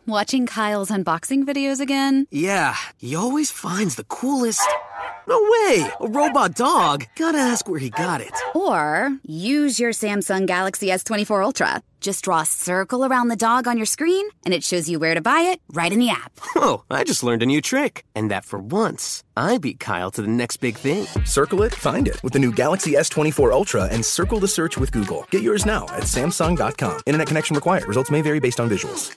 Watching Kyle's unboxing videos again? Yeah, he always finds the coolest... No way! A robot dog? Gotta ask where he got it. Or use your Samsung Galaxy S24 Ultra. Just draw a circle around the dog on your screen, and it shows you where to buy it right in the app. Oh, I just learned a new trick. And that for once, I beat Kyle to the next big thing. Circle it, find it with the new Galaxy S24 Ultra and circle the search with Google. Get yours now at Samsung.com. Internet connection required. Results may vary based on visuals.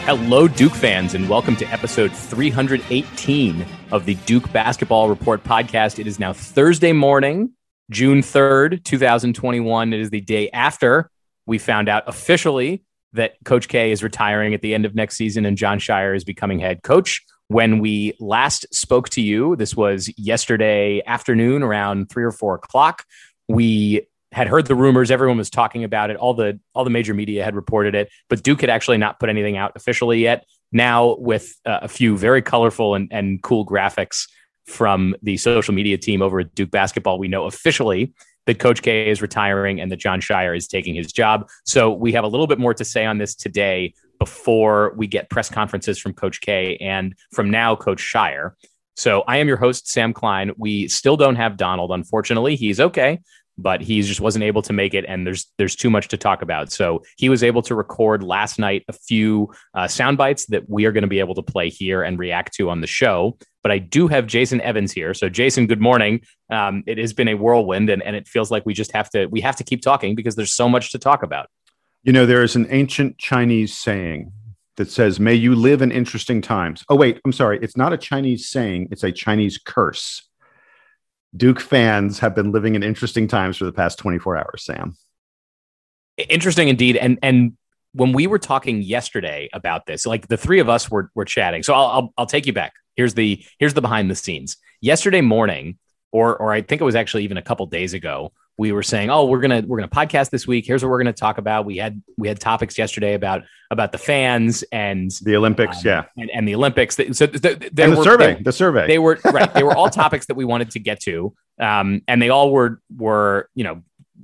Hello, Duke fans, and welcome to episode 318 of the Duke Basketball Report podcast. It is now Thursday morning, June 3rd, 2021. It is the day after we found out officially that Coach K is retiring at the end of next season and Jon Scheyer is becoming head coach. When we last spoke to you, this was yesterday afternoon around 3 or 4 o'clock. We had heard the rumors. Everyone was talking about it. All the major media had reported it, but Duke had actually not put anything out officially yet. Now, with a few very colorful and cool graphics from the social media team over at Duke Basketball, we know officially that Coach K is retiring and that Jon Scheyer is taking his job. So we have a little bit more to say on this today before we get press conferences from Coach K and from now Coach Scheyer. So I am your host, Sam Klein. We still don't have Donald, unfortunately. He's okay, but he just wasn't able to make it, and there's too much to talk about. So he was able to record last night a few sound bites that we are going to be able to play here and react to on the show. But I do have Jason Evans here. So Jason, good morning. It has been a whirlwind, and it feels like we have to keep talking because there's so much to talk about. You know, there is an ancient Chinese saying that says, "May you live in interesting times." Oh, wait, I'm sorry. It's not a Chinese saying. It's a Chinese curse. Duke fans have been living in interesting times for the past 24 hours, Sam. Interesting indeed. And when we were talking yesterday about this, like the three of us were chatting. So I'll take you back. Here's the behind the scenes. Yesterday morning, or I think it was actually even a couple days ago, we were saying, "Oh, we're gonna podcast this week. Here's what we're gonna talk about." We had topics yesterday about the fans and the Olympics, and the Olympics. So the survey. They were right. They were all topics that we wanted to get to, and they all were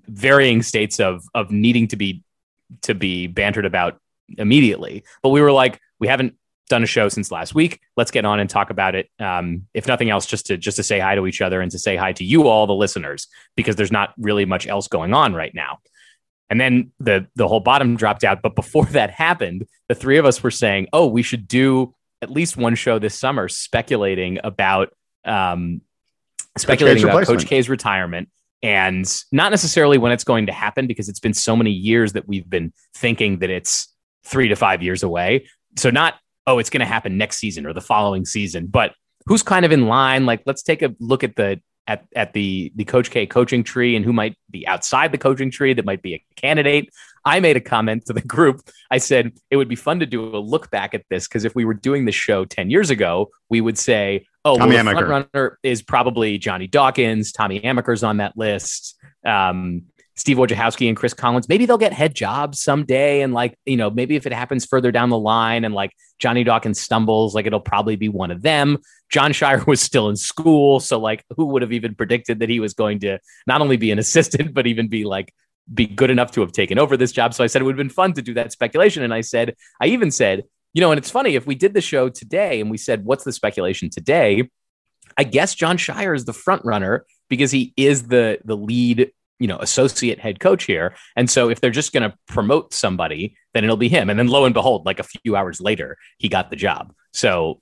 varying states of needing to be bantered about immediately. But we were like, we haven't done a show since last week. Let's get on and talk about it. If nothing else, just to say hi to each other and to say hi to you all, the listeners, because there's not really much else going on right now. And then the whole bottom dropped out. But before that happened, the three of us were saying, "Oh, we should do at least one show this summer speculating about Coach K's retirement." And not necessarily when it's going to happen, because it's been so many years that we've been thinking that it's 3 to 5 years away. So not, oh, it's going to happen next season or the following season, but who's kind of in line? Like, let's take a look at the Coach K coaching tree and who might be outside the coaching tree that might be a candidate. I made a comment to the group. I said it would be fun to do a look back at this, because if we were doing the show 10 years ago, we would say, "Oh, well, the front runner is probably Johnny Dawkins. Tommy Amaker's on that list. Steve Wojciechowski and Chris Collins, maybe they'll get head jobs someday. And maybe if it happens further down the line and like Johnny Dawkins stumbles, like it'll probably be one of them." Jon Scheyer was still in school. So like, who would have even predicted that he was going to not only be an assistant, but even be good enough to have taken over this job? So I said, it would have been fun to do that speculation. And I even said, and it's funny, if we did the show today and we said, what's the speculation today? I guess Jon Scheyer is the front runner because he is the lead, associate head coach here. And so if they're just going to promote somebody, then it'll be him. And then lo and behold, like a few hours later, he got the job. So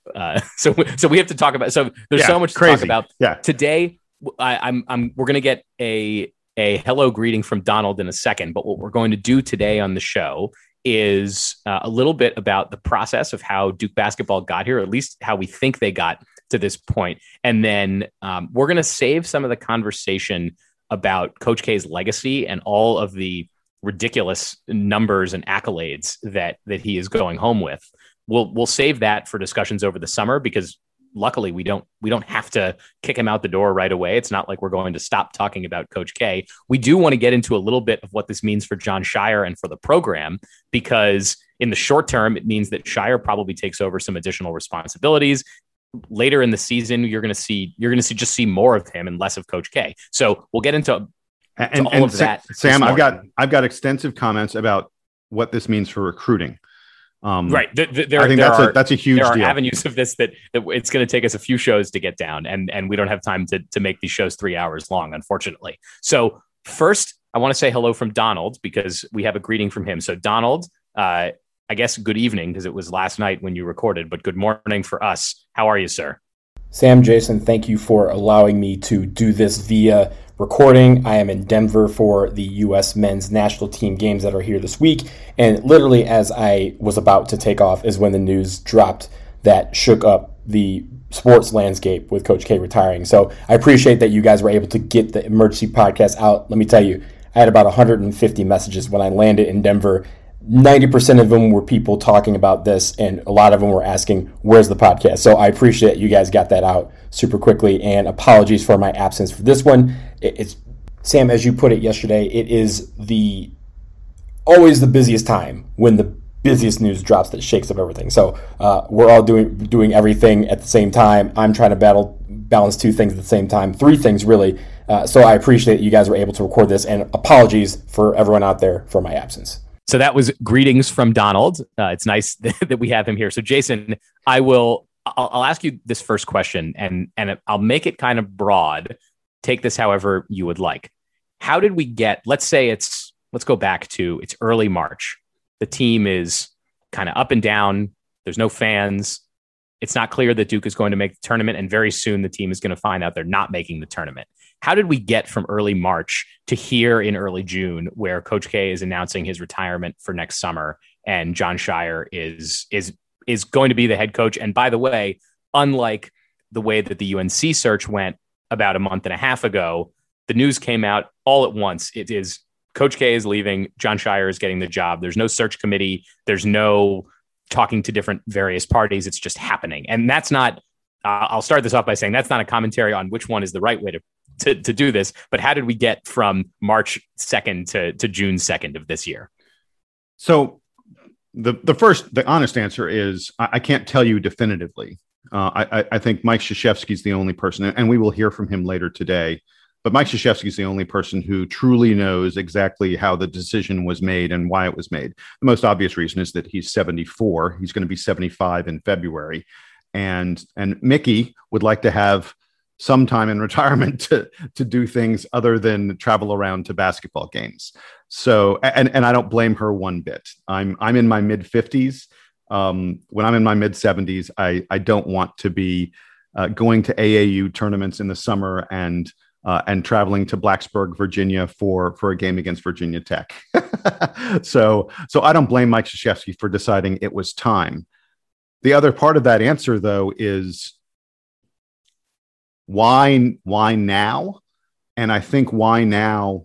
we have to talk about, so there's so much to talk about. Yeah. Today. We're going to get a hello greeting from Donald in a second, but what we're going to do today on the show is a little bit about the process of how Duke basketball got here, or at least how we think they got to this point. And then we're going to save some of the conversation about Coach K's legacy and all of the ridiculous numbers and accolades that he is going home with. We'll save that for discussions over the summer, because luckily we don't have to kick him out the door right away. It's not like we're going to stop talking about Coach K. We do want to get into a little bit of what this means for Jon Scheyer and for the program, because in the short term, it means that Scheyer probably takes over some additional responsibilities. Later in the season, you're going to see more of him and less of Coach K. So we'll get into all of that. Sam, I've got extensive comments about what this means for recruiting. Right. I think that's a huge deal. There are avenues of this that it's going to take us a few shows to get down, and we don't have time to make these shows 3 hours long, unfortunately. So first, I want to say hello from Donald, because we have a greeting from him. So Donald, I guess good evening, because it was last night when you recorded, but good morning for us. How are you, sir? Sam, Jason, thank you for allowing me to do this via recording. I am in Denver for the U.S. men's national team games that are here this week. And literally as I was about to take off is when the news dropped that shook up the sports landscape with Coach K retiring. So I appreciate that you guys were able to get the emergency podcast out. Let me tell you, I had about 150 messages when I landed in Denver. 90% of them were people talking about this, and a lot of them were asking, where's the podcast? So I appreciate you guys got that out super quickly, and apologies for my absence for this one. It's Sam, as you put it yesterday, it is always the busiest time when the busiest news drops that shakes up everything. So we're all doing everything at the same time. I'm trying to balance two things at the same time, three things really. So I appreciate you guys were able to record this, and apologies for everyone out there for my absence. So that was greetings from Donald. It's nice that we have him here. So Jason, I'll ask you this first question, and I'll make it kind of broad. Take this however you would like. How did we get, let's go back to, it's early March. The team is kind of up and down. There's no fans. It's not clear that Duke is going to make the tournament, and very soon the team is going to find out they're not making the tournament. How did we get from early March to here in early June, where Coach K is announcing his retirement for next summer and Jon Scheyer is going to be the head coach? And by the way, unlike the way that the UNC search went about a month and a half ago, the news came out all at once. It is Coach K is leaving, Jon Scheyer is getting the job. There's no search committee. There's no talking to different various parties. It's just happening. And that's not, I'll start this off by saying that's not a commentary on which one is the right way to do this, but how did we get from March 2nd to June 2nd of this year? So the honest answer is I can't tell you definitively. I think Mike Krzyzewski is the only person, and we will hear from him later today, but Mike Krzyzewski is the only person who truly knows exactly how the decision was made and why it was made. The most obvious reason is that he's 74. He's going to be 75 in February. And Mickey would like to have some time in retirement to do things other than travel around to basketball games. So, and I don't blame her one bit. I'm in my mid 50s. When I'm in my mid 70s, I don't want to be going to AAU tournaments in the summer and traveling to Blacksburg, Virginia for a game against Virginia Tech. So I don't blame Mike Krzyzewski for deciding it was time. The other part of that answer, though, is why now? And I think why now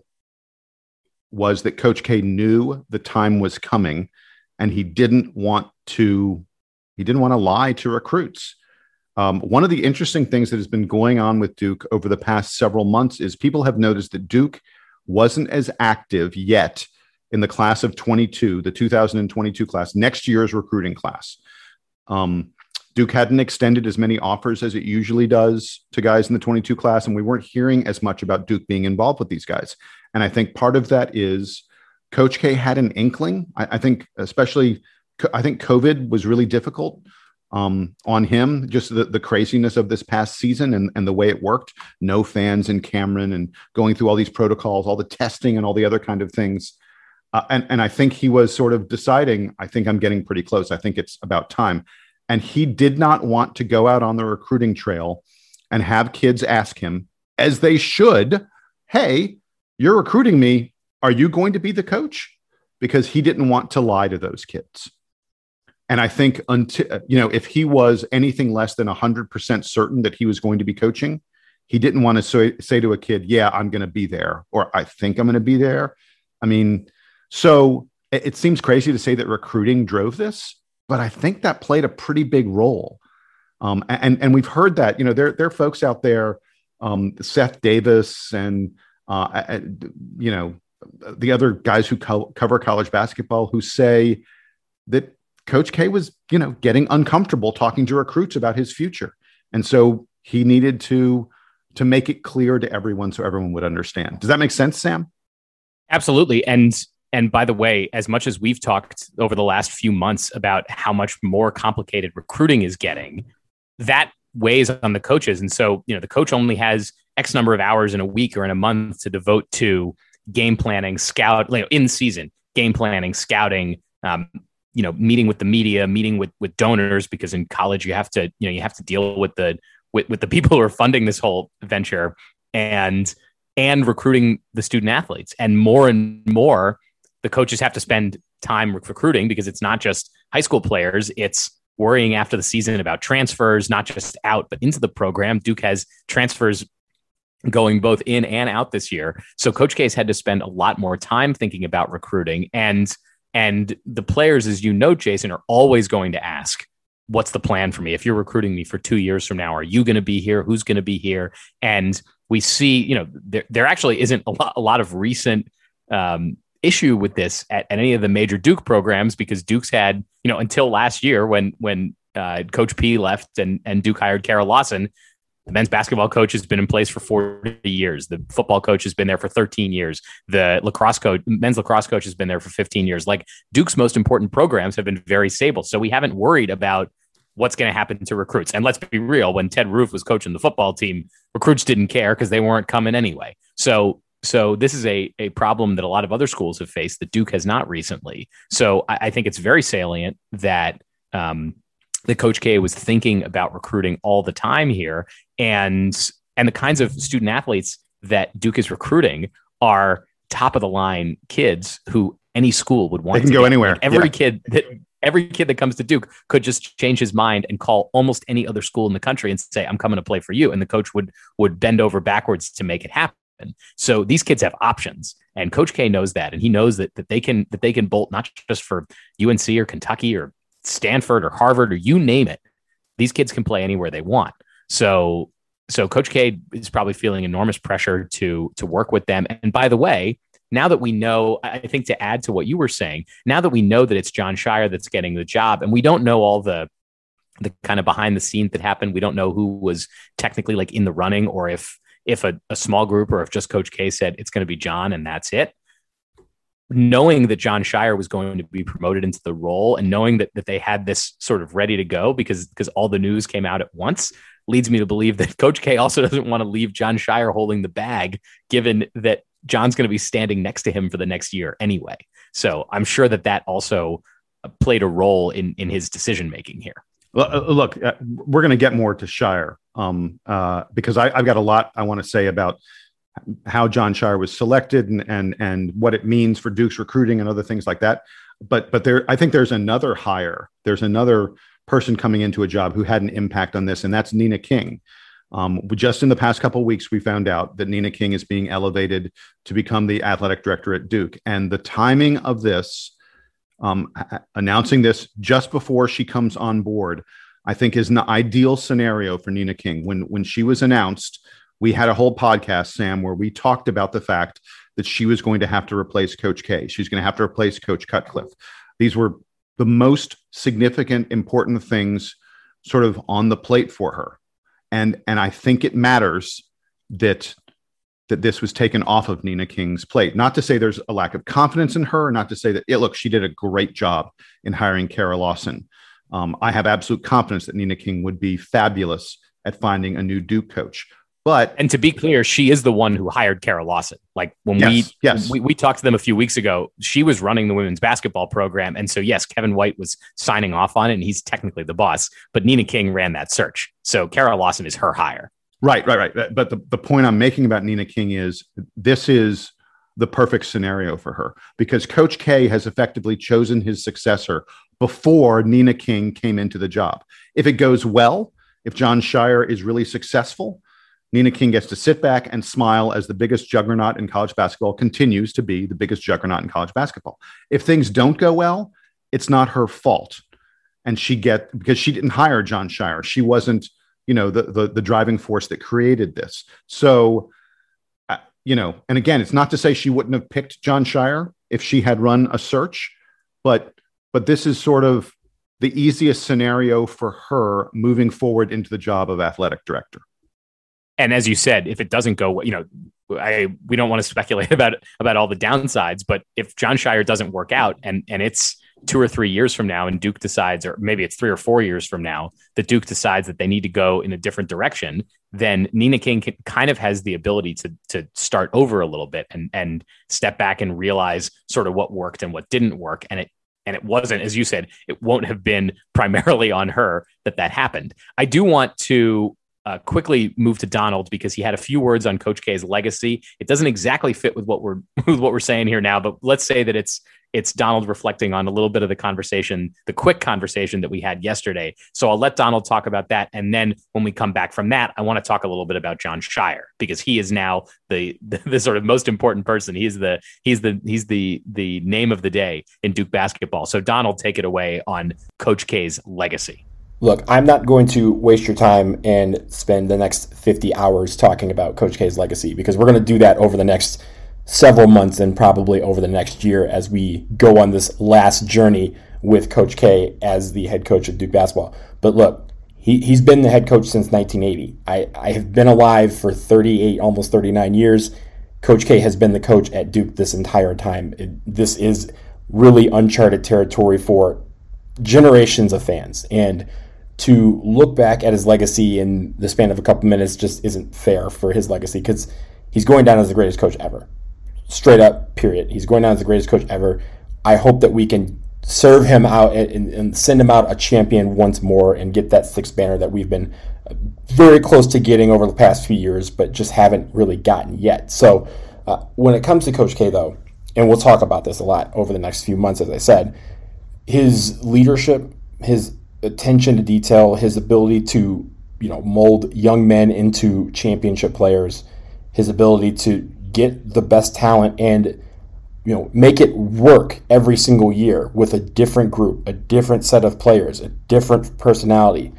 was that Coach K knew the time was coming, and he didn't want to lie to recruits. One of the interesting things that has been going on with Duke over the past several months is people have noticed that Duke wasn't as active yet in the class of 22, the 2022 class, next year's recruiting class. Duke hadn't extended as many offers as it usually does to guys in the 22 class, and we weren't hearing as much about Duke being involved with these guys. And I think part of that is Coach K had an inkling. I think COVID was really difficult on him, just the craziness of this past season and the way it worked. No fans in Cameron and going through all these protocols, all the testing and all the other kind of things. And I think he was sort of deciding, I think I'm getting pretty close. I think it's about time. And he did not want to go out on the recruiting trail and have kids ask him, as they should, hey, you're recruiting me. Are you going to be the coach? Because he didn't want to lie to those kids. And I think if he was anything less than 100% certain that he was going to be coaching, he didn't want to say to a kid, yeah, I'm going to be there, or I think I'm going to be there. I mean, so it seems crazy to say that recruiting drove this, but I think that played a pretty big role. And we've heard that, there are folks out there, Seth Davis and, the other guys who cover college basketball who say that Coach K was, getting uncomfortable talking to recruits about his future. And so he needed to make it clear to everyone so everyone would understand. Does that make sense, Sam? Absolutely. And by the way, as much as we've talked over the last few months about how much more complicated recruiting is getting, that weighs on the coaches. And so, the coach only has X number of hours in a week or in a month to devote to game planning, in season, game planning, scouting, meeting with the media, meeting with donors, because in college you have to deal with the people who are funding this whole venture, and recruiting the student athletes. And more, the coaches have to spend time recruiting, because it's not just high school players. It's worrying after the season about transfers, not just out, but into the program. Duke has transfers going both in and out this year. So Coach K's had to spend a lot more time thinking about recruiting. And the players, as you know, Jason, are always going to ask, what's the plan for me? If you're recruiting me for 2 years from now, are you going to be here? Who's going to be here? And we see, there actually isn't a lot of recent issue with this at any of the major Duke programs, because Duke's had, until last year when Coach P left and Duke hired Kara Lawson, the men's basketball coach has been in place for 40 years. The football coach has been there for 13 years. The men's lacrosse coach has been there for 15 years. Like, Duke's most important programs have been very stable. So we haven't worried about what's going to happen to recruits. And let's be real, when Ted Roof was coaching the football team, recruits didn't care because they weren't coming anyway. So this is a problem that a lot of other schools have faced that Duke has not recently. So I think it's very salient that the Coach K was thinking about recruiting all the time here, and the kinds of student athletes that Duke is recruiting are top of the line kids who any school would want. They can go anywhere. Like every kid that comes to Duke could just change his mind and call almost any other school in the country and say, "I'm coming to play for you," and the coach would bend over backwards to make it happen. So these kids have options, and Coach K knows that, and he knows that they can bolt not just for UNC or Kentucky or Stanford or Harvard or you name it. These kids can play anywhere they want. So Coach K is probably feeling enormous pressure to work with them. And by the way, now that we know, I think to add to what you were saying, now that we know that it's Jon Scheyer that's getting the job, and we don't know all the kind of behind the scenes that happened. We don't know who was technically like in the running, or if a small group, or if just Coach K said it's going to be John and that's it. Knowing that Jon Scheyer was going to be promoted into the role, and knowing that they had this sort of ready to go because all the news came out at once, leads me to believe that Coach K also doesn't want to leave Jon Scheyer holding the bag, given that John's going to be standing next to him for the next year anyway. So I'm sure that also played a role in his decision-making here. Look, we're going to get more to Scheyer because I've got a lot I want to say about how Jon Scheyer was selected and what it means for Duke's recruiting and other things like that. But I think there's another hire. There's another person coming into a job who had an impact on this, and that's Nina King. Just in the past couple of weeks, we found out that Nina King is being elevated to become the athletic director at Duke. And the timing of this, announcing this just before she comes on board, I think is an ideal scenario for Nina King. When she was announced, we had a whole podcast, Sam, where we talked about the fact that she was going to have to replace Coach K. She's going to have to replace Coach Cutcliffe. These were the most significant, important things sort of on the plate for her. And I think it matters that this was taken off of Nina King's plate. Not to say there's a lack of confidence in her, not to say that, look, she did a great job in hiring Kara Lawson. I have absolute confidence that Nina King would be fabulous at finding a new Duke coach. And to be clear, she is the one who hired Kara Lawson. Like when we talked to them a few weeks ago, she was running the women's basketball program. And so, yes, Kevin White was signing off on it, and he's technically the boss, but Nina King ran that search. So Kara Lawson is her hire. Right. But the point I'm making about Nina King is this is the perfect scenario for her, because Coach K has effectively chosen his successor before Nina King came into the job. If it goes well, if Jon Scheyer is really successful, Nina King gets to sit back and smile as the biggest juggernaut in college basketball continues to be the biggest juggernaut in college basketball. If things don't go well, it's not her fault. and because she didn't hire Jon Scheyer. She wasn't, the driving force that created this. So, and again, it's not to say she wouldn't have picked Jon Scheyer if she had run a search, but this is sort of the easiest scenario for her moving forward into the job of athletic director. And as you said, if it doesn't go, we don't want to speculate about all the downsides, but if Jon Scheyer doesn't work out and it's 2 or 3 years from now and Duke decides, or maybe it's 3 or 4 years from now, that Duke decides that they need to go in a different direction, then Nina King kind of has the ability to start over a little bit and step back and realize sort of what worked and what didn't work. And it wasn't, as you said, it won't have been primarily on her that happened. I do want to quickly move to Donald because he had a few words on Coach K's legacy. It doesn't exactly fit with what we're saying here now, but let's say that it's Donald reflecting on a little bit of the quick conversation that we had yesterday. So I'll let Donald talk about that. And then when we come back from that, I want to talk a little bit about Jon Scheyer because he is now the sort of most important person. He's the name of the day in Duke basketball. So Donald, take it away on Coach K's legacy. Look, I'm not going to waste your time and spend the next 50 hours talking about Coach K's legacy because we're going to do that over the next several months and probably over the next year as we go on this last journey with Coach K as the head coach of Duke basketball. But look, he's been the head coach since 1980. I have been alive for 38, almost 39 years. Coach K has been the coach at Duke this entire time. This is really uncharted territory for generations of fans. And to look back at his legacy in the span of a couple minutes just isn't fair for his legacy because he's going down as the greatest coach ever. Straight up, period. He's going down as the greatest coach ever. I hope that we can serve him out and send him out a champion once more and get that 6th banner that we've been very close to getting over the past few years, but just haven't really gotten yet. So when it comes to Coach K, though, and we'll talk about this a lot over the next few months, as I said, his leadership, his attention to detail, his ability to mold young men into championship players, his ability to get the best talent and make it work every single year with a different group, a different set of players, a different personality.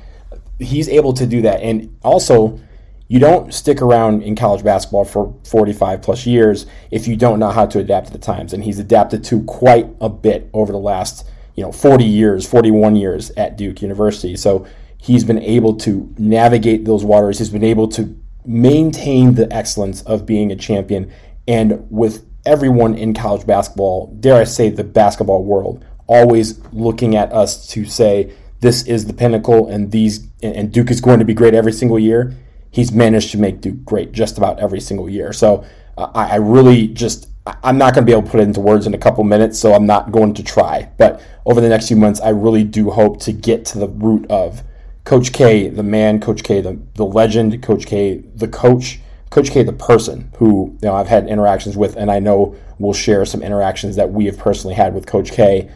He's able to do that. And also, you don't stick around in college basketball for 45 plus years if you don't know how to adapt to the times. And he's adapted to quite a bit over the last 40 years, 41 years at Duke University. So he's been able to navigate those waters. He's been able to maintain the excellence of being a champion. And with everyone in college basketball, dare I say the basketball world, always looking at us to say, this is the pinnacle and Duke is going to be great every single year. He's managed to make Duke great just about every single year. So I'm not going to be able to put it into words in a couple minutes, so I'm not going to try. But over the next few months, I really do hope to get to the root of Coach K, the man, Coach K, the legend, Coach K, the coach, Coach K, the person who I've had interactions with, and I know we'll share some interactions that we have personally had with Coach K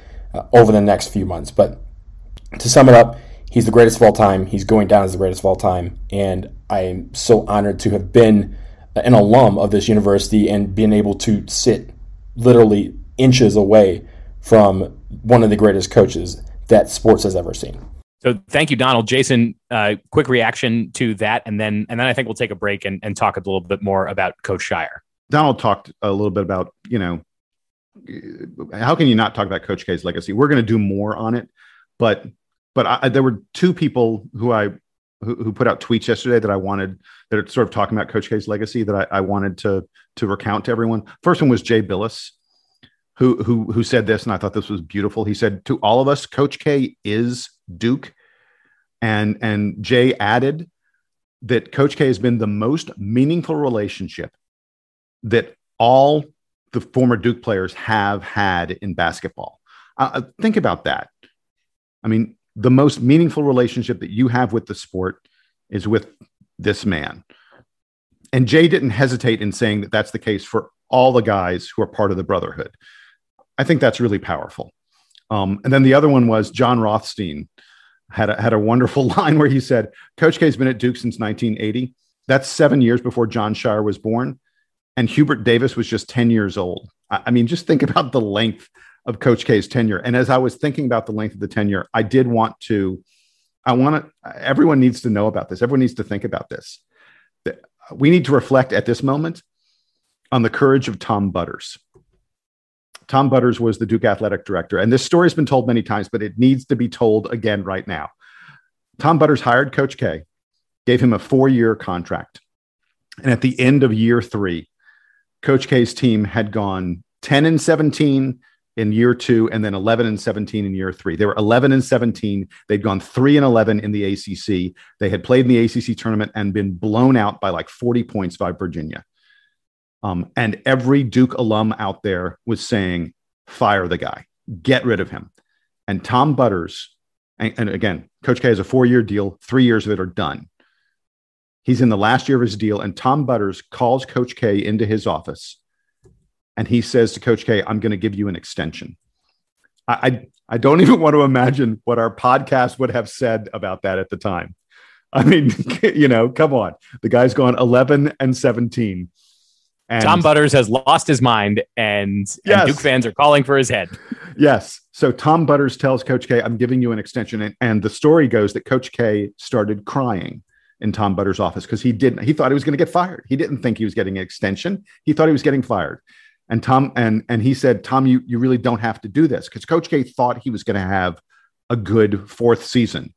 over the next few months. But to sum it up, he's the greatest of all time. He's going down as the greatest of all time, and I am so honored to have been an alum of this university and being able to sit literally inches away from one of the greatest coaches that sports has ever seen. So thank you, Donald. Jason, quick reaction to that, and then I think we'll take a break and talk a little bit more about Coach Scheyer. Donald talked a little bit about, how can you not talk about Coach K's legacy? We're going to do more on it, but there were 2 people who put out tweets yesterday that are sort of talking about Coach K's legacy that I wanted to recount to everyone. First one was Jay Billis, who said this, and I thought this was beautiful. He said, to all of us, Coach K is Duke. And Jay added that Coach K has been the most meaningful relationship that all the former Duke players have had in basketball. Think about that. I mean, the most meaningful relationship that you have with the sport is with this man. And Jay didn't hesitate in saying that that's the case for all the guys who are part of the brotherhood. I think that's really powerful. And then the other one was John Rothstein had a wonderful line where he said, Coach K has been at Duke since 1980. That's 7 years before Jon Scheyer was born. And Hubert Davis was just 10 years old. I mean, just think about the length of Coach K's tenure. And as I was thinking about the length of the tenure, everyone needs to know about this. Everyone needs to think about this. We need to reflect at this moment on the courage of Tom Butters. Tom Butters was the Duke athletic director. And this story has been told many times, but it needs to be told again right now. Tom Butters hired Coach K, gave him a 4-year contract. And at the end of year 3, Coach K's team had gone 10-17 in year 2, and then 11-17 in year 3. They were 11-17. They'd gone 3-11 in the ACC. They had played in the ACC tournament and been blown out by like 40 points by Virginia. And every Duke alum out there was saying, fire the guy, get rid of him. And Tom Butters, and again, Coach K has a 4-year deal, 3 years of it are done. He's in the last year of his deal, and Tom Butters calls Coach K into his office, and he says to Coach K, I'm going to give you an extension. I don't even want to imagine what our podcast would have said about that at the time. I mean, come on. The guy's gone 11-17. And Tom Butters has lost his mind, and Duke fans are calling for his head. Yes. So Tom Butters tells Coach K, I'm giving you an extension. And the story goes that Coach K started crying in Tom Butters' office because he thought he was going to get fired. He didn't think he was getting an extension. He thought he was getting fired. And Tom, and he said, Tom, you really don't have to do this, because Coach K thought he was going to have a good 4th season.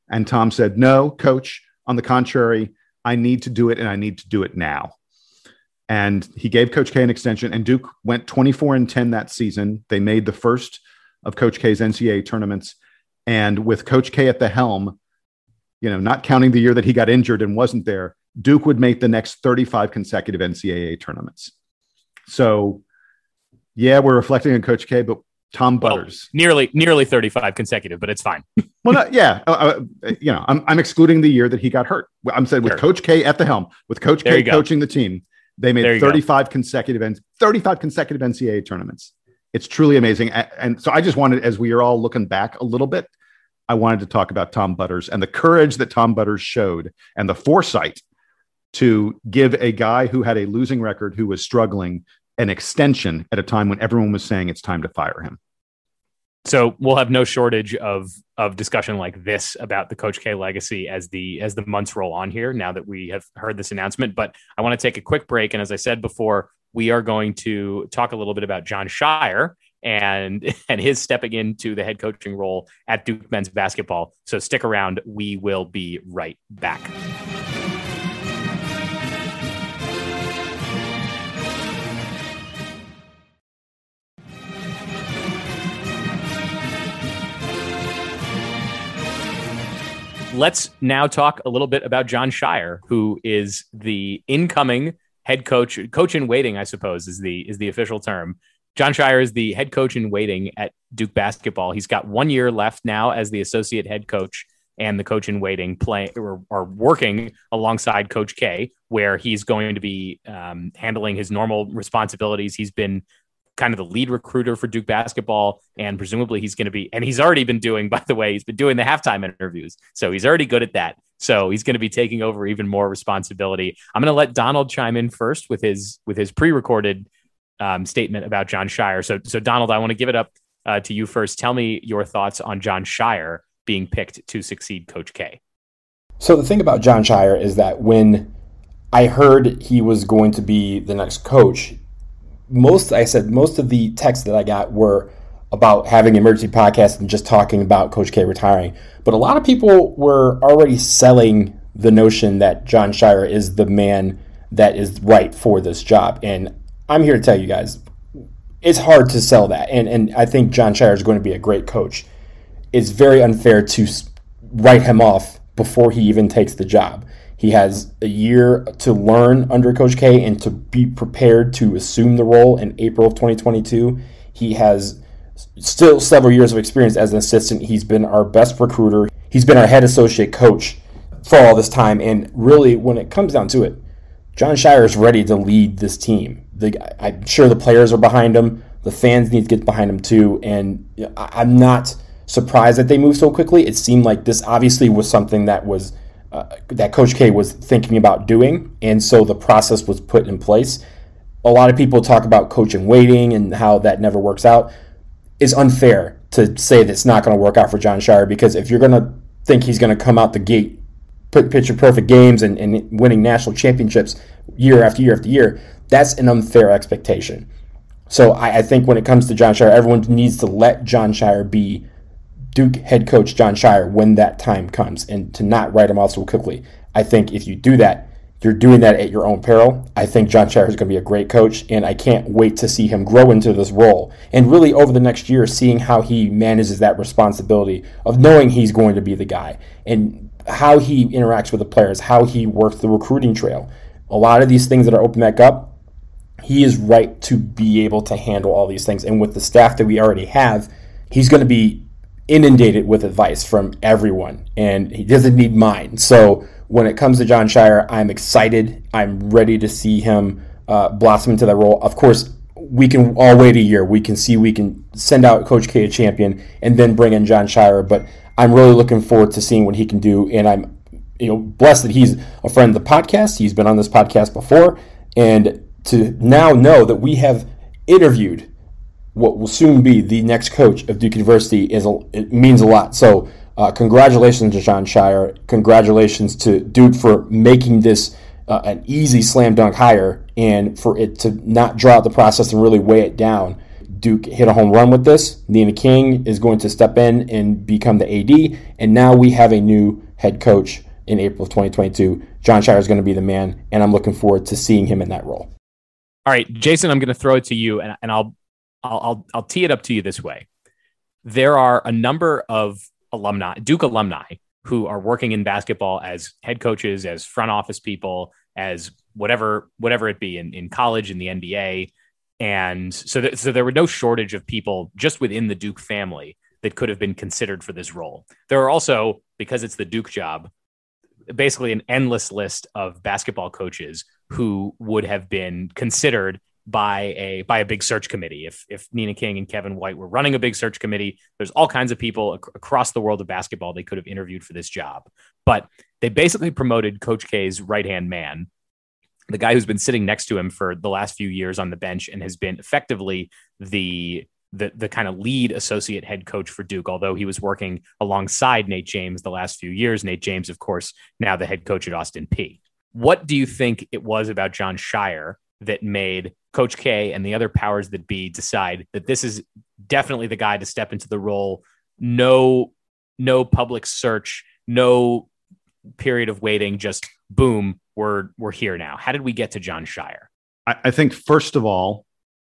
And Tom said, no, Coach, on the contrary, I need to do it, and I need to do it now. And he gave Coach K an extension, and Duke went 24-10 that season. They made the first of Coach K's NCAA tournaments. And with Coach K at the helm, not counting the year that he got injured and wasn't there, Duke would make the next 35 consecutive NCAA tournaments. So, yeah, we're reflecting on Coach K, but Tom Butters. Nearly 35 consecutive, but it's fine. Well, I'm excluding the year that he got hurt. I'm saying with Coach K at the helm, with Coach K coaching the team, they made 35 consecutive NCAA tournaments. It's truly amazing. And so I just wanted, as we are all looking back a little bit, I wanted to talk about Tom Butters and the courage that Tom Butters showed and the foresight to give a guy who had a losing record, who was struggling, an extension at a time when everyone was saying it's time to fire him. So we'll have no shortage of discussion like this about the Coach K legacy as the months roll on here, now that we have heard this announcement. But I want to take a quick break. And as I said before, we are going to talk a little bit about Jon Scheyer and his stepping into the head coaching role at Duke men's basketball. So stick around. We will be right back. Let's now talk a little bit about Jon Scheyer, who is the incoming head coach in waiting, I suppose, is the official term. Jon Scheyer is the head coach in waiting at Duke basketball. He's got 1 year left now as the associate head coach and the coach in waiting, or working alongside Coach K, where he's going to be handling his normal responsibilities. He's been kind of the lead recruiter for Duke basketball, and presumably he's going to be, and he's already been doing, by the way, he's been doing the halftime interviews. So he's already good at that. So he's going to be taking over even more responsibility. I'm going to let Donald chime in first with his pre-recorded statement about Jon Scheyer. So Donald, I want to give it up to you first. Tell me your thoughts on Jon Scheyer being picked to succeed Coach K. So the thing about Jon Scheyer is that when I heard he was going to be the next coach, most of the texts that I got were about having an emergency podcast and just talking about Coach K retiring. But a lot of people were already selling the notion that Jon Scheyer is the man that is right for this job. And I'm here to tell you guys, it's hard to sell that. And I think Jon Scheyer is going to be a great coach. It's very unfair to write him off before he even takes the job. He has a year to learn under Coach K and to be prepared to assume the role in April of 2022. He has still several years of experience as an assistant. He's been our best recruiter. He's been our head associate coach for all this time. And really, when it comes down to it, Jon Scheyer is ready to lead this team. I'm sure the players are behind him. The fans need to get behind him too. And I'm not surprised that they moved so quickly. It seemed like this obviously was something that was that Coach K was thinking about doing, and so the process was put in place. A lot of people talk about coach in waiting and how that never works out. is unfair to say that it's not going to work out for Jon Scheyer, because if you're going to think he's going to come out the gate, picture perfect games and winning national championships year after year after year, that's an unfair expectation. So I think when it comes to Jon Scheyer, everyone needs to let Jon Scheyer be Duke head coach Jon Scheyer when that time comes, and to not write him off so quickly. I think if you do that, you're doing that at your own peril. I think Jon Scheyer is going to be a great coach, and I can't wait to see him grow into this role. And really over the next year, seeing how he manages that responsibility of knowing he's going to be the guy, and how he interacts with the players, how he works the recruiting trail. A lot of these things that are open back up, he is right to be able to handle all these things. And with the staff that we already have, he's going to be inundated with advice from everyone, and he doesn't need mine. So when it comes to Jon Scheyer, I'm excited. I'm ready to see him blossom into that role. Of course, we can all wait a year. We can send out Coach K a champion and then bring in Jon Scheyer. But I'm really looking forward to seeing what he can do. And I'm blessed that he's a friend of the podcast. He's been on this podcast before. And to now know that we have interviewed what will soon be the next coach of Duke University, it means a lot. So congratulations to Jon Scheyer. Congratulations to Duke for making this an easy slam dunk hire, and for it to not draw out the process and really weigh it down. Duke hit a home run with this. Nina King is going to step in and become the AD, and now we have a new head coach in April of 2022. Jon Scheyer is going to be the man, and I'm looking forward to seeing him in that role. All right, Jason, I'm going to throw it to you, and I'll tee it up to you this way. There are a number of Duke alumni, who are working in basketball as head coaches, as front office people, as whatever it be in college, in the NBA. And so there were no shortage of people just within the Duke family that could have been considered for this role. There are also, because it's the Duke job, basically an endless list of basketball coaches who would have been considered by a big search committee. If Nina King and Kevin White were running a big search committee, there's all kinds of people across the world of basketball they could have interviewed for this job. But they basically promoted Coach K's right-hand man, the guy who's been sitting next to him for the last few years on the bench and has been effectively the kind of lead associate head coach for Duke, although he was working alongside Nate James the last few years. Nate James, of course, now the head coach at Austin Peay. What do you think it was about Jon Scheyer that made Coach K and the other powers that be decide that this is definitely the guy to step into the role? No public search, no period of waiting, just boom, we're here now. How did we get to Jon Scheyer? I think, first of all,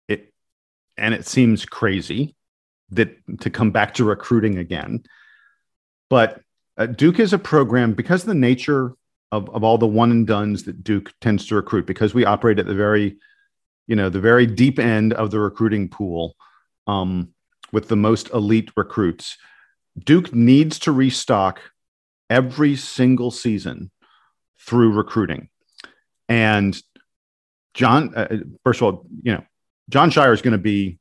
it seems crazy that to come back to recruiting again, but Duke is a program, because of the nature of all the one and dones that Duke tends to recruit, because we operate at the very deep end of the recruiting pool with the most elite recruits. Duke needs to restock every single season through recruiting. And first of all, Jon Scheyer is going to be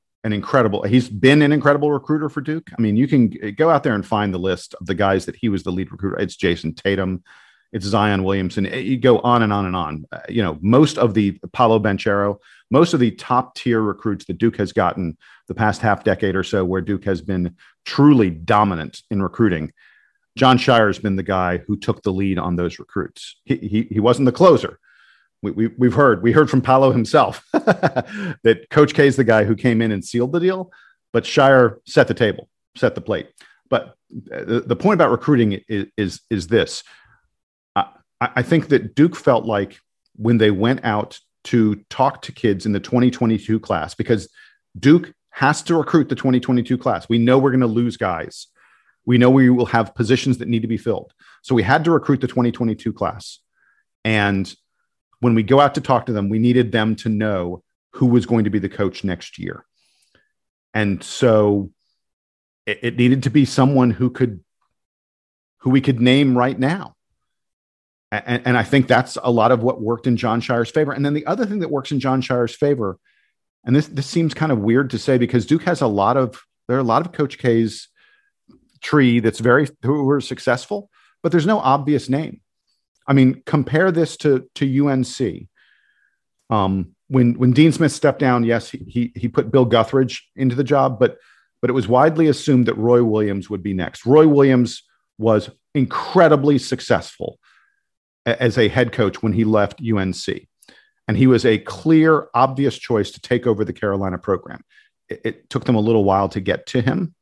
he's been an incredible recruiter for Duke. I mean, you can go out there and find the list of the guys that he was the lead recruiter. It's Jason Tatum, it's Zion Williamson. You go on and on and on. Most of the Paolo Banchero, most of the top tier recruits that Duke has gotten the past half decade or so, where Duke has been truly dominant in recruiting, Jon Scheyer has been the guy who took the lead on those recruits. He wasn't the closer. We heard from Paolo himself that Coach K is the guy who came in and sealed the deal, but Scheyer set the table, set the plate. But the point about recruiting is this. I think that Duke felt like when they went out to talk to kids in the 2022 class, because Duke has to recruit the 2022 class. We know we're going to lose guys. We know we will have positions that need to be filled. So we had to recruit the 2022 class. And when we go out to talk to them, we needed them to know who was going to be the coach next year. And so it needed to be someone who we could name right now. And I think that's a lot of what worked in Jon Scheyer's favor. And then the other thing that works in Jon Scheyer's favor, and this seems kind of weird to say, because Duke has there are a lot of Coach K's tree who are successful, but there's no obvious name. I mean, compare this to UNC. When Dean Smith stepped down, yes, he put Bill Guthridge into the job, but but it was widely assumed that Roy Williams would be next. Roy Williams was incredibly successful as a head coach when he left UNC. And he was a clear, obvious choice to take over the Carolina program. It took them a little while to get to him.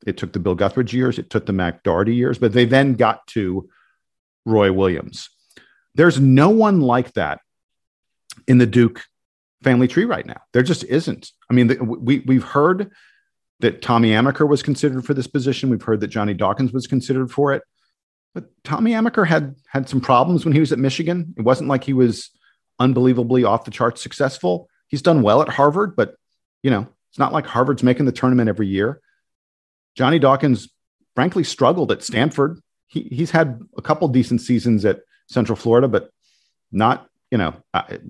It took the Bill Guthridge years. It took the Mac Doherty years, but they then got to Roy Williams. There's no one like that in the Duke family tree right now. There just isn't. I mean, we've heard that Tommy Amaker was considered for this position. We've heard that Johnny Dawkins was considered for it. But Tommy Amaker had some problems when he was at Michigan. It wasn't like he was unbelievably off the charts successful. He's done well at Harvard, but it's not like Harvard's making the tournament every year. Johnny Dawkins, frankly, struggled at Stanford. He's had a couple decent seasons at Central Florida, but not,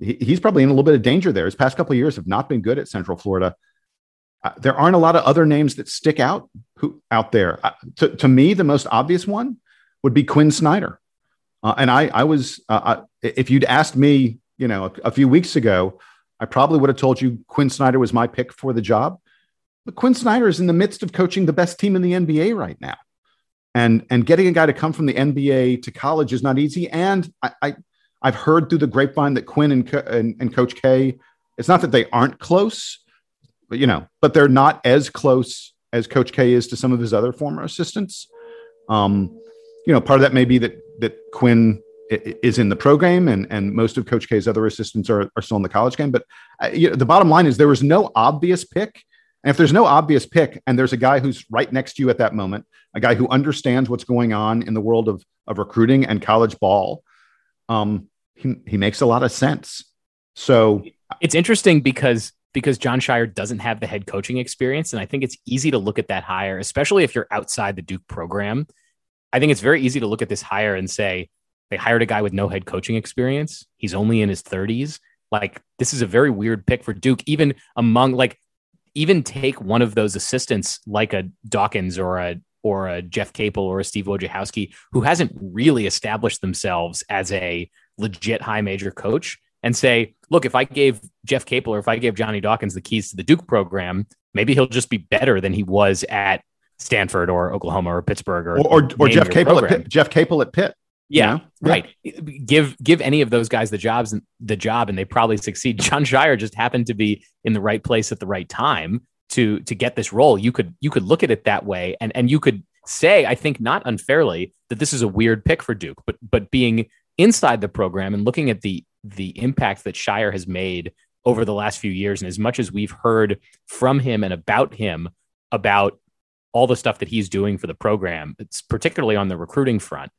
he's probably in a little bit of danger there. His past couple of years have not been good at Central Florida. There aren't a lot of other names that stick out there. To me, the most obvious one would be Quinn Snyder. And I was, if you'd asked me, a few weeks ago, I probably would have told you Quinn Snyder was my pick for the job. But Quinn Snyder is in the midst of coaching the best team in the NBA right now. And getting a guy to come from the NBA to college is not easy. And I've heard through the grapevine that Quinn and Coach K, it's not that they aren't close, but they're not as close as Coach K is to some of his other former assistants. Part of that may be that Quinn is in the program and most of Coach K's other assistants are still in the college game. But the bottom line is there was no obvious pick. And if there's no obvious pick and there's a guy who's right next to you at that moment, a guy who understands what's going on in the world of recruiting and college ball, he makes a lot of sense. So it's interesting because Jon Scheyer doesn't have the head coaching experience. And I think it's easy to look at that hire, especially if you're outside the Duke program. I think it's very easy to look at this hire and say, they hired a guy with no head coaching experience. He's only in his 30s. Like, this is a very weird pick for Duke, even take one of those assistants like a Dawkins or a Jeff Capel or a Steve Wojciechowski, who hasn't really established themselves as a legit high major coach, and say, look, if I gave Jeff Capel or if I gave Johnny Dawkins the keys to the Duke program, maybe he'll just be better than he was at Stanford or Oklahoma or Pittsburgh or Jeff Capel at Pitt. Yeah, right. Give any of those guys the job and they probably succeed. Jon Scheyer just happened to be in the right place at the right time to get this role. You could look at it that way, and you could say, I think not unfairly, that this is a weird pick for Duke, but being inside the program and looking at the impact that Scheyer has made over the last few years, and as much as we've heard from him and about all the stuff that he's doing for the program, it's particularly on the recruiting front.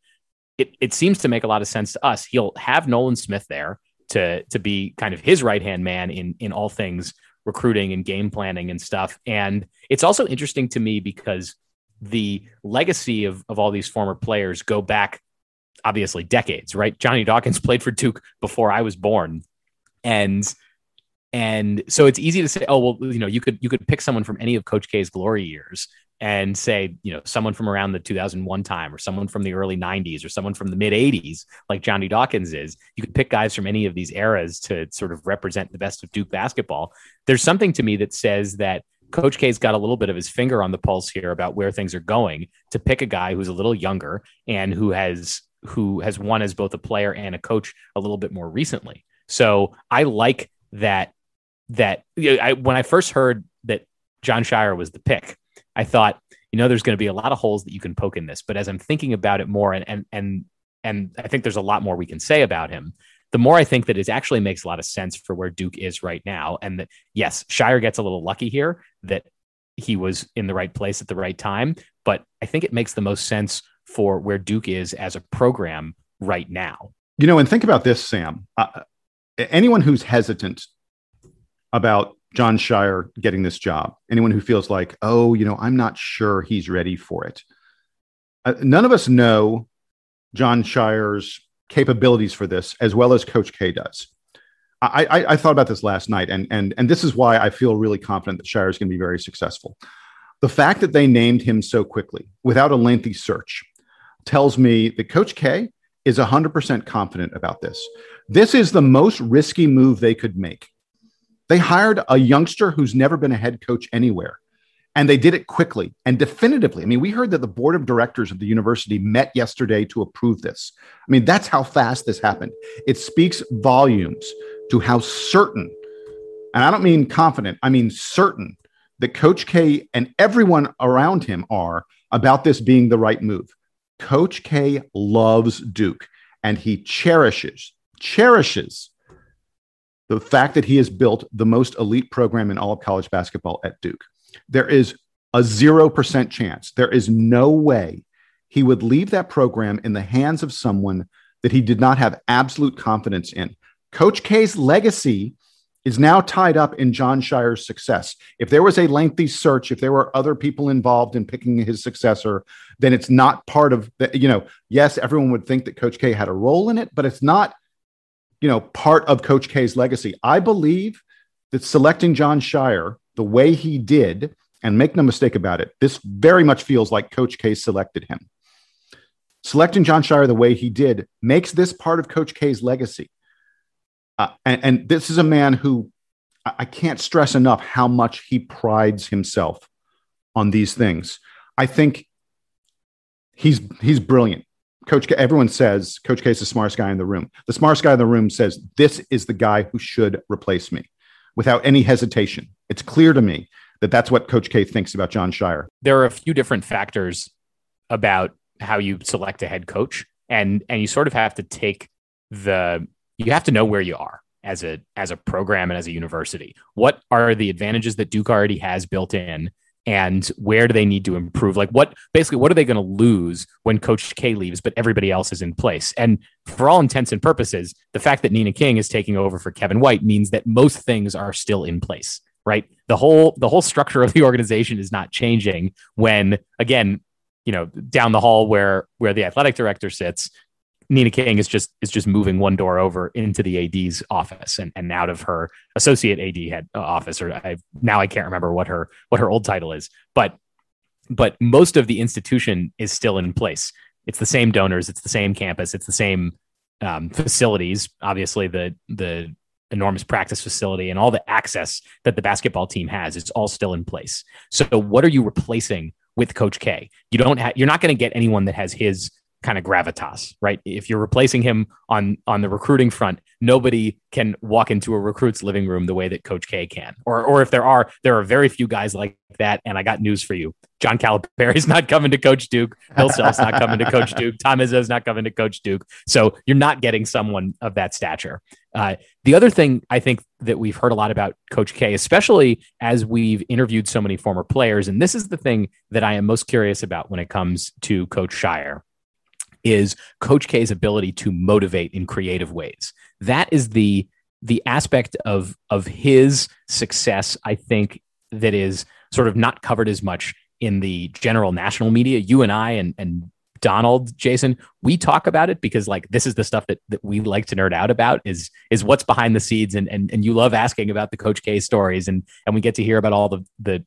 It seems to make a lot of sense to us. He'll have Nolan Smith there to be kind of his right-hand man in all things recruiting and game planning and stuff. And it's also interesting to me because the legacy of all these former players go back, obviously, decades, right? Johnny Dawkins played for Duke before I was born. And so it's easy to say, oh, well, you could pick someone from any of Coach K's glory years and say, someone from around the 2001 time or someone from the early 90s or someone from the mid 80s, like Johnny Dawkins is. You could pick guys from any of these eras to sort of represent the best of Duke basketball. There's something to me that says that Coach K's got a little bit of his finger on the pulse here about where things are going, to pick a guy who's a little younger and who has won as both a player and a coach a little bit more recently. So I like that when I first heard that Jon Scheyer was the pick, I thought, there's going to be a lot of holes that you can poke in this. But as I'm thinking about it more, and I think there's a lot more we can say about him, the more I think that it actually makes a lot of sense for where Duke is right now. And that, yes, Scheyer gets a little lucky here that he was in the right place at the right time. But I think it makes the most sense for where Duke is as a program right now. And think about this, Sam. Anyone who's hesitant about Jon Scheyer getting this job, anyone who feels like, I'm not sure he's ready for it. None of us know Jon Scheyer's capabilities for this as well as Coach K does. I thought about this last night, and this is why I feel really confident that Scheyer is going to be very successful. The fact that they named him so quickly without a lengthy search tells me that Coach K is 100% confident about this. This is the most risky move they could make. They hired a youngster who's never been a head coach anywhere And they did it quickly and definitively. I mean, we heard that the board of directors of the university met yesterday to approve this. I mean, that's how fast this happened. It speaks volumes to how certain, and I don't mean confident, I mean certain, that Coach K and everyone around him are about this being the right move. Coach K loves Duke, and he cherishes the fact that he has built the most elite program in all of college basketball at Duke. There is a 0% chance, there is no way he would leave that program in the hands of someone that he did not have absolute confidence in. Coach K's legacy is now tied up in Jon Scheyer's success. If there was a lengthy search, if there were other people involved in picking his successor, then it's not part of the, yes, everyone would think that Coach K had a role in it, but it's not, part of Coach K's legacy. I believe that selecting Jon Scheyer the way he did, and make no mistake about it, this very much feels like Coach K selected him. Selecting Jon Scheyer the way he did makes this part of Coach K's legacy. And this is a man who I can't stress enough how much he prides himself on these things. I think he's brilliant. Coach K, everyone says Coach K is the smartest guy in the room. The smartest guy in the room says, this is the guy who should replace me without any hesitation. It's clear to me that that's what Coach K thinks about Jon Scheyer. There are a few different factors about how you select a head coach, and you sort of have to you have to know where you are as a program and as a university. What are the advantages that Duke already has built in, and where do they need to improve? Like what are they going to lose when Coach K leaves, but everybody else is in place? And for all intents and purposes, the fact that Nina King is taking over for Kevin White means that most things are still in place, right? The whole structure of the organization is not changing when, again, down the hall where the athletic director sits, Nina King is just moving one door over into the AD's office and out of her associate AD head office, or I can't remember what her old title is, but most of the institution is still in place. It's the same donors, it's the same campus, it's the same facilities. Obviously, the enormous practice facility and all the access that the basketball team has, it's all still in place. So, what are you replacing with Coach K? You're not going to get anyone that has his kind of gravitas, right? If you're replacing him on the recruiting front, nobody can walk into a recruit's living room the way that Coach K can. Or if there are very few guys like that. And I got news for you. John Calipari's not coming to coach Duke. Bill Self's not coming to coach Duke. Tom Izzo's not coming to coach Duke. So you're not getting someone of that stature. The other thing I think that we've heard a lot about Coach K, especially as we've interviewed so many former players, and this is the thing that I am most curious about when it comes to Coach Scheyer, is Coach K's ability to motivate in creative ways. That is the aspect of his success, I think, that is sort of not covered as much in the general national media. You and I and Donald, Jason, we talk about it because this is the stuff that we like to nerd out about is what's behind the scenes. And you love asking about the Coach K stories, and we get to hear about all the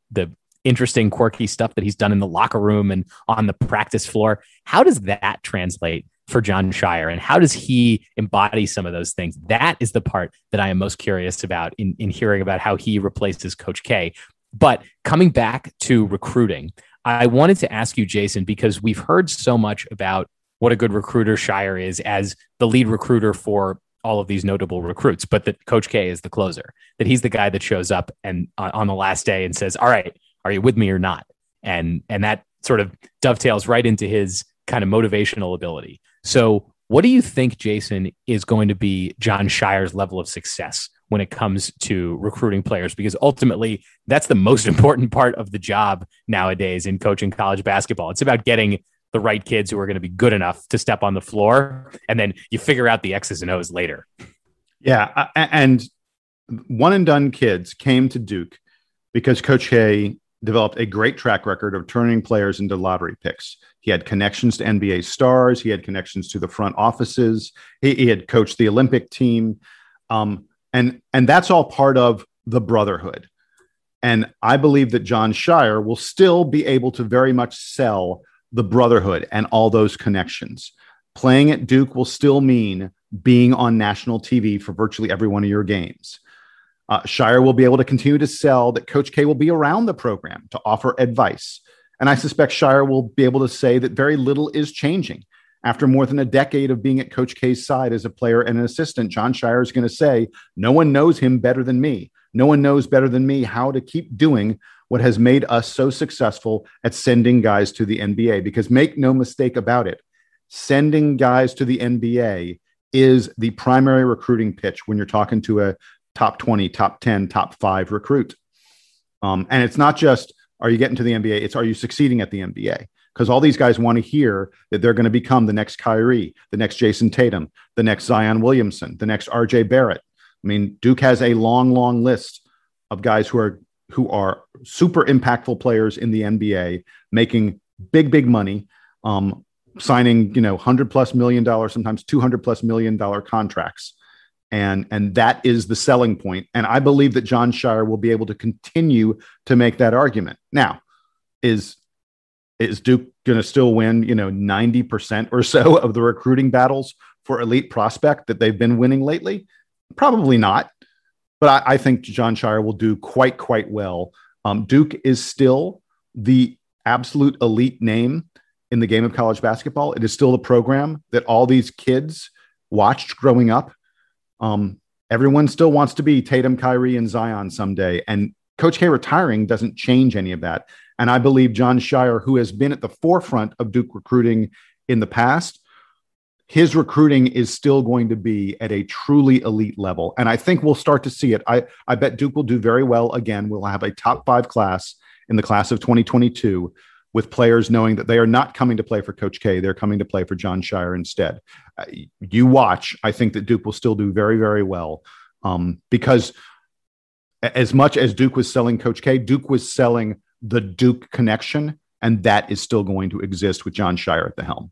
interesting, quirky stuff that he's done in the locker room and on the practice floor. How does that translate for Jon Scheyer, and how does he embody some of those things? That is the part that I am most curious about in hearing about how he replaces Coach K. But coming back to recruiting, I wanted to ask you, Jason, because we've heard so much about what a good recruiter Scheyer is as the lead recruiter for all of these notable recruits, but that Coach K is the closer, that he's the guy that shows up and on the last day and says, all right, are you with me or not? And that sort of dovetails right into his kind of motivational ability. So what do you think, Jason, is going to be Jon Scheyer's level of success when it comes to recruiting players? Because ultimately, that's the most important part of the job nowadays in coaching college basketball. It's about getting the right kids who are going to be good enough to step on the floor, and then you figure out the X's and O's later. Yeah, and one and done kids came to Duke because Coach K developed a great track record of turning players into lottery picks. He had connections to NBA stars. He had connections to the front offices. He had coached the Olympic team. And that's all part of the brotherhood. And I believe that Jon Scheyer will still be able to very much sell the brotherhood and all those connections. Playing at Duke will still mean being on national TV for virtually every one of your games. Scheyer will be able to continue to sell that Coach K will be around the program to offer advice. And I suspect Scheyer will be able to say that very little is changing. After more than a decade of being at Coach K's side as a player and an assistant, Jon Scheyer is going to say, no one knows him better than me. No one knows better than me how to keep doing what has made us so successful at sending guys to the NBA. Because make no mistake about it, sending guys to the NBA is the primary recruiting pitch when you're talking to a top 20, top 10, top 5 recruit. And it's not just, are you getting to the NBA? It's, are you succeeding at the NBA? Because all these guys want to hear that they're going to become the next Kyrie, the next Jason Tatum, the next Zion Williamson, the next RJ Barrett. I mean, Duke has a long, long list of guys who are super impactful players in the NBA, making big money, signing, $100+ million, sometimes $200+ million contracts. And that is the selling point. And I believe that Jon Scheyer will be able to continue to make that argument. Now, is Duke going to still win, 90% or so of the recruiting battles for elite prospect that they've been winning lately? Probably not. But I think Jon Scheyer will do quite well. Duke is still the absolute elite name in the game of college basketball. It is still the program that all these kids watched growing up. Everyone still wants to be Tatum, Kyrie, and Zion someday. And Coach K retiring doesn't change any of that. And I believe Jon Scheyer, who has been at the forefront of Duke recruiting in the past, his recruiting is still going to be at a truly elite level. And I think we'll start to see it. I bet Duke will do very well again. We'll have a top 5 class in the class of 2022 with players knowing that they are not coming to play for Coach K. They're coming to play for Jon Scheyer instead. You watch. I think that Duke will still do very, very well because as much as Duke was selling Coach K, Duke was selling the Duke connection, and that is still going to exist with Jon Scheyer at the helm.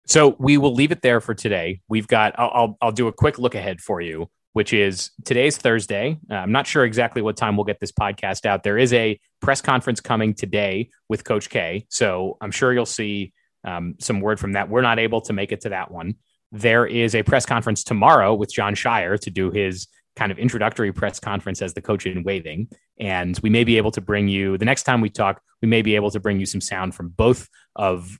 So we will leave it there for today. We've got, I'll do a quick look ahead for you, which is today's Thursday. I'm not sure exactly what time we'll get this podcast out. There is a press conference coming today with Coach K. So I'm sure you'll see some word from that. We're not able to make it to that one. There is a press conference tomorrow with Jon Scheyer to do his kind of introductory press conference as the coach in waiting. And we may be able to bring you, the next time we talk, we may be able to bring you some sound from both of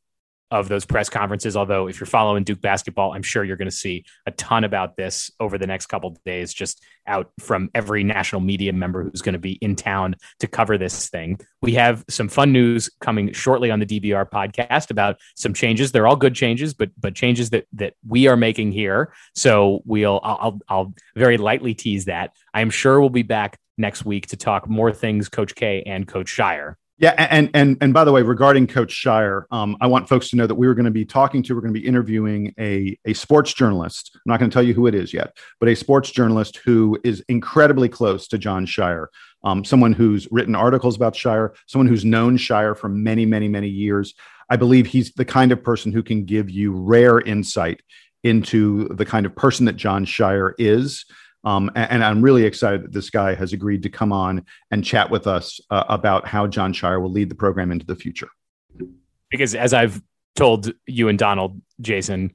those press conferences. Although if you're following Duke basketball, I'm sure you're going to see a ton about this over the next couple of days, just out from every national media member who's going to be in town to cover this thing. We have some fun news coming shortly on the DBR podcast about some changes. They're all good changes, but changes that we are making here. So I'll very lightly tease that. I am sure we'll be back next week to talk more things Coach K and Coach Scheyer. Yeah, and by the way, regarding Coach Scheyer, I want folks to know that we're going to be interviewing a sports journalist. I'm not going to tell you who it is yet, but a sports journalist who is incredibly close to Jon Scheyer, someone who's written articles about Scheyer, someone who's known Scheyer for many, many, many years. I believe he's the kind of person who can give you rare insight into the kind of person that Jon Scheyer is. And I'm really excited that this guy has agreed to come on and chat with us about how Jon Scheyer will lead the program into the future. Because as I've told you and Donald, Jason,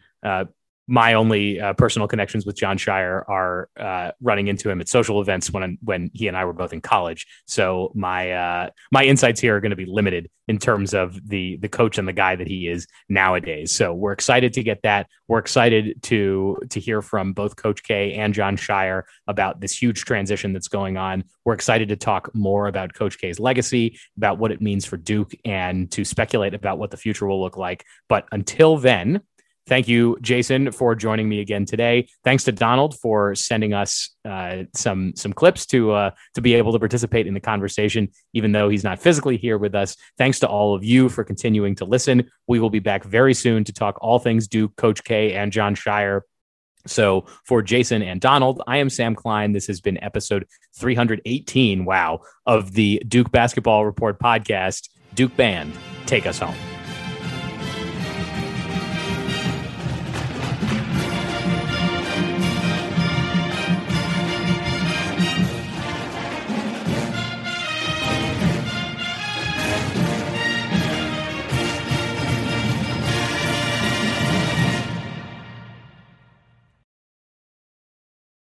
my only personal connections with Jon Scheyer are running into him at social events when he and I were both in college. So my insights here are going to be limited in terms of the coach and the guy that he is nowadays. So we're excited to get that. We're excited to hear from both Coach K and Jon Scheyer about this huge transition that's going on. We're excited to talk more about Coach K's legacy, about what it means for Duke, and to speculate about what the future will look like. But until then, thank you, Jason, for joining me again today. Thanks to Donald for sending us some clips to be able to participate in the conversation, even though he's not physically here with us. Thanks to all of you for continuing to listen. We will be back very soon to talk all things Duke, Coach K, and Jon Scheyer. So for Jason and Donald, I am Sam Klein. This has been episode 318, of the Duke Basketball Report podcast. Duke Band, take us home.